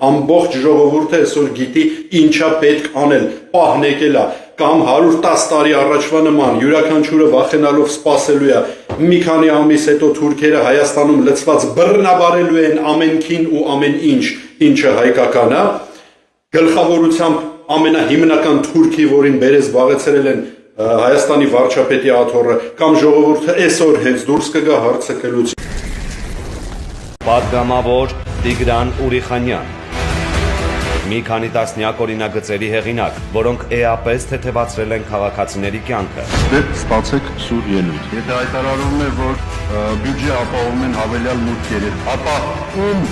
ամբողջ ժողովուրդը այսօր գիտի ինչա պետք անել, պահն եկել է, կամ 110 տարի առաջվա նման յուրաքանչյուրը վախենալով սպասելու է մի քանի ամիս հետո թուրքերը Հայաստանում լցված բռնաբարելու են ամենքին ու ամեն ինչը հայկական է, գլխավորությամբ ամենահիմնական թուրքի, որին բերես զբաղեցրել են Հայաստանի վարչապետի աթոռը, կամ ժողովուրդը այսօր հենց դուրս կգա հարցը կլուծի։ Պատգամավոր Տիգրան Ուրիխանյան, մի քանի տասնյակ օրինագծերի հեղինակ, որոնք էապես թեթևացրել են քաղաքացիների կյանքը։ Դե ստացեք սուր ելույթ։ Եթե հայտարարվում է, որ բյուջե ապահովում են հավելյալ մուտքերը, ապա ում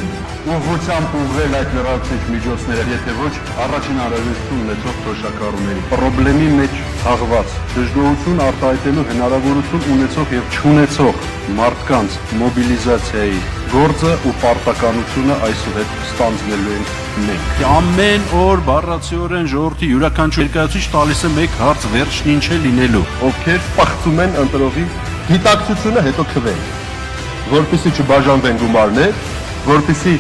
ուղղությամբ ուղղել այդ լրացուցիչ միջոցները, եթե ոչ առաջին հարաբերություն ունեցող թոշակառուների։ Պրոբլեմի մեջ հաղված, դժգոհություն արտահայտելու հնարավորություն ունեցող եւ չունեցող մարդկանց մոբիլիզացիայի գործը ու պարտականությունը այսուհետ ստանձնելու են մենք։ Ամեն օր բառացիորեն ժողովրդի յուրաքանչյուր ներկայացուցիչ տալիս է մեկ հարց, վերջն ինչ է լինելու։ Ովքեր պղծում են ընտրողի գիտակցությունը հետո քվեն, որպեսզի չբաժանվեն գումարներ, որպեսզի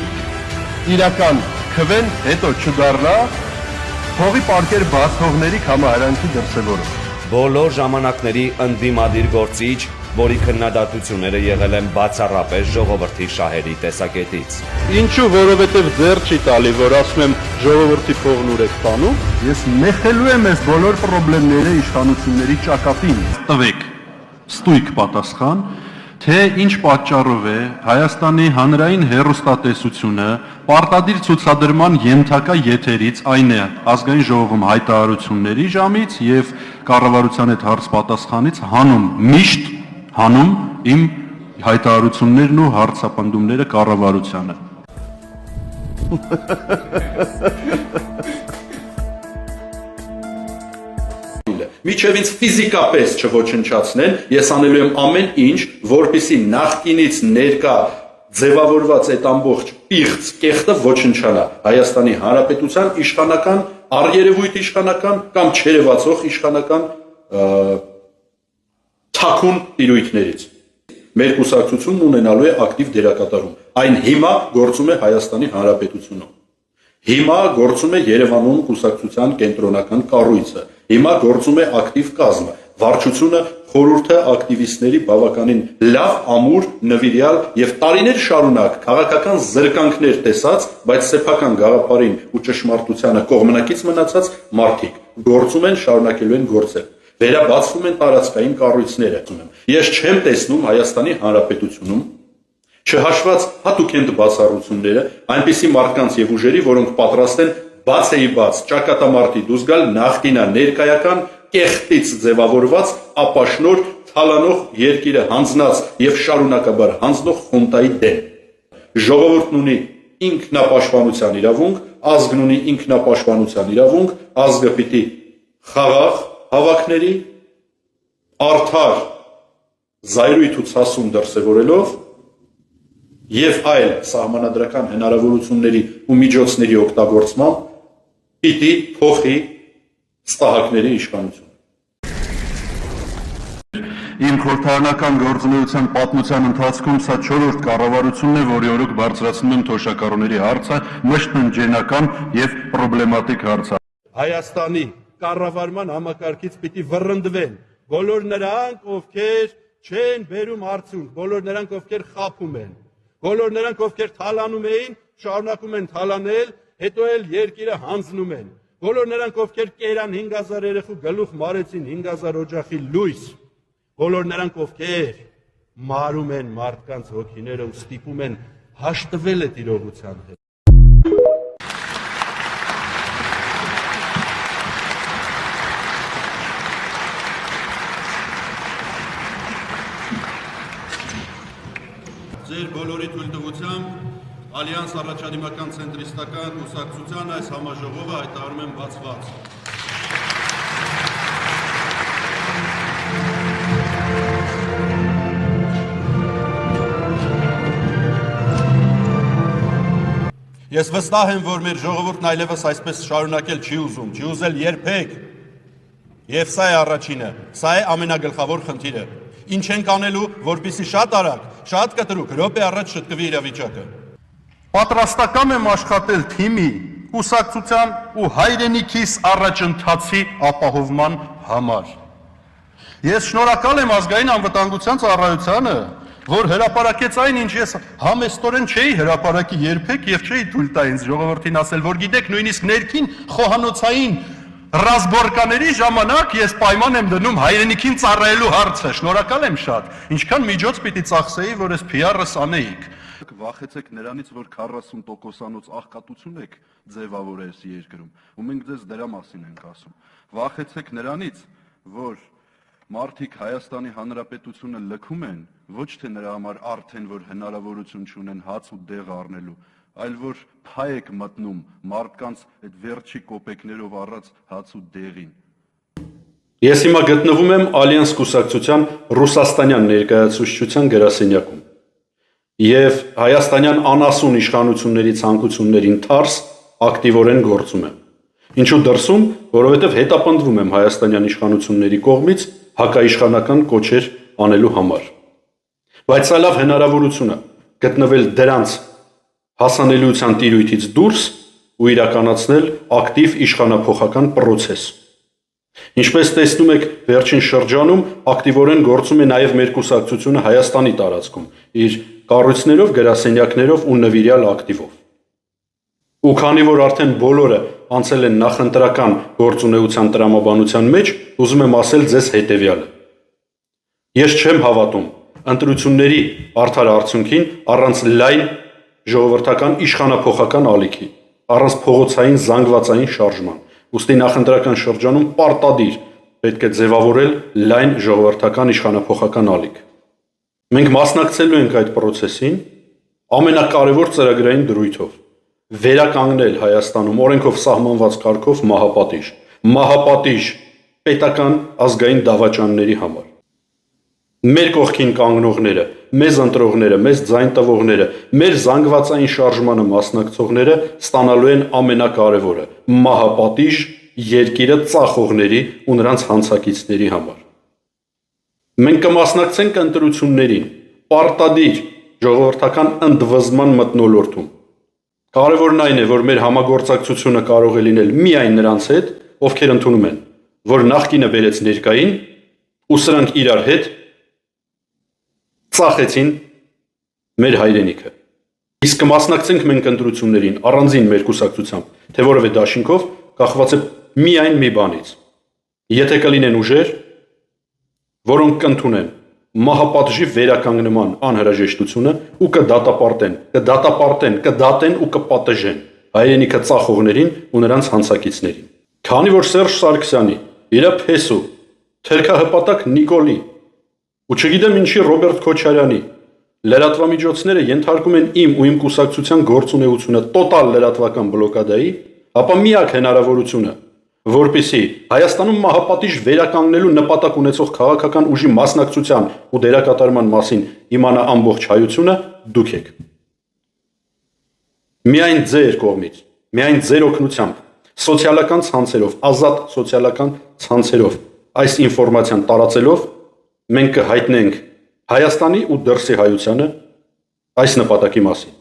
իրական քվեն հետո չդառնա փողի պարկեր բաց թողների համահարանքի դրսևորում։ Բոլոր ժամանակների ընդդիմադիր գործիչ, որի քննադատությունները եղել են բացառապես ժողովրդի շահերի տեսակետից։ Ինչու, որովհետև դեռ չի տալի, որ ասում եմ ժողովրդի փողն ուր եք տանում, ես մեխելու եմ այս բոլոր խնդիրները իշխանությունների ճակատին։ Տվեք ստույգ պատասխան, թե ինչ պատճառով է Հայաստանի հանրային հեռուստատեսությունը պարտադիր ցուցադրման ենթակա եթերից, այն է ազգային ժողովում հայտարարությունների ժամից եւ կառավարության հետ հարց պատասխանից միշտ հանում իմ հայտարարություններն ու հարցապնդումները կառավարությանը։ Միջև ինձ ֆիզիկապես չոչնչացնեն, ես անելու եմ ամեն ինչ, որպեսզի նախկինից ներկա ձևավորված այդ ամբողջ պիղծ կեղտը ոչնչանա Հայաստանի Հանրապետության իշխանական, առերևույթ իշխանական կամ չերևացող իշխանական թաքուն տիրույթներից։ Մեր կուսակցությունն ունենալու է ակտիվ դերակատարում։ Այն հիմա գործում է Հայաստանի Հանրապետությունում։ Հիմա գործում է Երևանում կուսակցության կենտրոնական կառույցը։ Հիմա գործում է ակտիվ կազմը։ Վարչությունը խորհուրդը ակտիվիստների բավականին լավ, ամուր, նվիրյալ եւ տարիներ շարունակ քաղաքական զրկանքներ տեսած, բայց սեփական գաղափարին ու ճշմարտությանը կողմնակից մնացած մարդիկ գործում են, շարունակելու են գործել։ Վերաբացվում են տարածքային կառույցները։ Ես չեմ տեսնում Հայաստանի Հանրապետությունում չհաշված հատուկենտ բացառությունները այնպիսի մարդկանց եւ ուժերի, որոնք պատրաստ են բաց ճակատամարտի դուրս գալ նախկինա ներկայական կեղտից ձևավորված ապաշնոր թալանող երկիրը հանձնած եւ շարունակաբար հանձնող խունտայի դեմ։ Ժողովուրդն ունի ինքնապաշտպանության իրավունք, ազգն ունի ինքնապաշտպանության իրավունք, ազգը պիտի խաղաղ հավաքների արդար զայրույթ ու ցասում դրսևորելով եւ այլ սահմանադրական հնարավորությունների ու միջոցների օգտագործմամբ պիտի փոխի ստահակների իշխանությունը։ Իմ խորհրդարանական գործունեության պատմության ընթացքում սա 4-րդ կառավարությունն է, որի օրոք բարձրացնում եմ թոշակառուների հարցը, մշտնջենական եւ պրոբլեմատիկ հարցը։ Հայաստանի կառավարման համակարգից պիտի վռնդվեն բոլոր նրանք, ովքեր չեն բերում արդյունք, բոլոր նրանք, ովքեր խաբում են, բոլոր նրանք, ովքեր թալանում էին, շարունակում են թալանել, հետո էլ երկիրը հանձնում են, բոլոր նրանք, ովքեր կերան 5000 երեխու գլուխ մարեցին 5000 օջախի լույս, բոլոր նրանք, ովքեր մարում են մարդկանց հոգիները ու ստիպում են հաշտվել այդ իրողության հետ։ Ձեր բոլորի թույլտվությամբ Ալյանս առաջադիմական ցենտրիստական կուսակցության այս համաժողովը հայտարարում եմ բացված։ Ես վստահ եմ, որ մեր ժողովուրդն այլևս այսպես շարունակել չի ուզում, չի ուզել երբեք։ Եվ սա է առաջինը, սա է ամենագլխավոր խնդիրը։ Ինչ ենք անելու, որպեսզի շատ արագ, շատ կտրուկ, րոպե առաջ շտկվի իրավիճակը։ Պատրաստական եմ աշխատել թիմի, կուսակցության ու հայրենիքիս առաջընթացի ապահովման համար։ Ես շնորհակալ եմ ազգային անվտանգության ծառայությանը, որ հրապարակեց այն, ինչ ես համեստորեն չէի հրապարակի երբեք եւ չէի թույլ տա ինձ ժողովրդին ասել, որ գիտեք, նույնիսկ ներքին խոհանոցային ռազմորկաների ժամանակ ես պայման եմ դնում հայրենիքին ծառայելու հարցը։ Շնորհակալ եմ շատ։ Ինչքան միջոց պիտի ծախսեի, որ այս PR-ս անեիք։ Վախեցեք նրանից, որ 40%-անոց աղքատություն եք ձևավորել այս երկրում, ու մենք ձեզ դրա մասին ենք ասում։ Վախեցեք նրանից, որ մարդիկ Հայաստանի Հանրապետությունը լքում են, ոչ թե նրա համար արդեն որ հնարավորություն չունեն հաց ու դեղ առնելու, այլ որ փայ եք մտնում մարդկանց այդ վերջի կոպեկներով առած հաց ու դեղին։ Ես հիմա գտնվում եմ Ալյանս կուսակցության ռուսաստանյան ներկայացուցչության գրասենյակում եւ հայաստանյան անասուն իշխանությունների ցանկություններին թարս ակտիվորեն գործում եմ։ Ինչու դրսում, որովհետեւ հետապնդվում եմ հայաստանյան իշխանությունների կողմից հակաիշխանական կոչեր անելու համար։ Բայց սա լավ հնարավորություն է գտնվել դրանց հասանելիության տիրույթից դուրս ու իրականացնել ակտիվ իշխանափոխական process։ Ինչպես տեսնում եք, վերջին շրջանում ակտիվորեն գործում է նաև մեր կուսակցությունը Հայաստանի տարածքում, իր կառույցներով, գրասենյակներով ու նվիրյալ ակտիվով։ Ու քանի որ արդեն բոլորը անցել են նախընտրական գործունեության տրամաբանության մեջ, ուզում եմ ասել ձեզ հետևյալը։ Ես չեմ հավատում ընտրությունների արդար արդյունքին առանց լայն ժողովրդական իշխանափոխական ալիքի, առանց փողոցային զանգվածային շարժման։ Ուստի նախընտրական շրջանում պարտադիր պետք է ձևավորել լայն ժողովրդական իշխանափոխական ալիք։ Մենք մասնակցելու ենք այդ process-ին ամենակարևոր ծրագրային դրույթով վերականգնել Հայաստանում օրենքով սահմանված կարգով մահապատիժ պետական ազգային դավաճանների համար։ Մեր կողքին կանգնողները, մեզ ընտրողները, մեզ ձայն տվողները, մեր զանգվածային շարժմանը մասնակցողները ստանալու են ամենակարևորը՝ մահապատիժ երկիրը ծախողների ու նրանց հանցակիցների համար։ Մենք կմասնակցենք ընտրություններին, պարտադիր ժողովրդական ընդվզման մթնոլորտում։ Կարևորն այն է, որ մեր համագործակցությունը կարող է լինել միայն նրանց հետ, ովքեր ընդունում են, որ նախկինը բերեց ներկային, ու սրանք իրար հետ ծախեցին մեր հայրենիքը։ Իսկ կմասնակցենք մենք ընտրություններին առանձին մեր կուսակցությամբ, թե որևէ դաշինքով կախված է միայն մի բանից։ Եթե կլինեն ուժեր, որոնք կընդունեն մահապատժի վերականգնման անհրաժեշտությունը ու կդատեն ու կպատժեն հայրենիքը ծախողներին ու նրանց հանցակիցներին։ Քանի որ Սերժ Սարգսյանի, իր փեսու, թերքահպատակ Նիկոլի ու չգիտեմ ինչի Ռոբերտ Քոչարյանի լրատվամիջոցները ենթարկում են իմ ու իմ կուսակցության գործունեությունը տոտալ լրատվական բլոկադայի, ապա միակ հնարավորությունը, որպեսզի Հայաստանում մահապատիժ վերականգնելու նպատակ ունեցող քաղաքական ուժի մասնակցության ու դերակատարման մասին իմանա ամբողջ հայությունը, դուք եք։ Միայն ձեր կողմից, միայն ձեր օգնությամբ, սոցիալական ցանցերով, ազատ սոցիալական ցանցերով այս ինֆորմացիան տարածելով մենք կհայտնենք Հայաստանի ու դրսի հայությանը այս նպատակի մասին։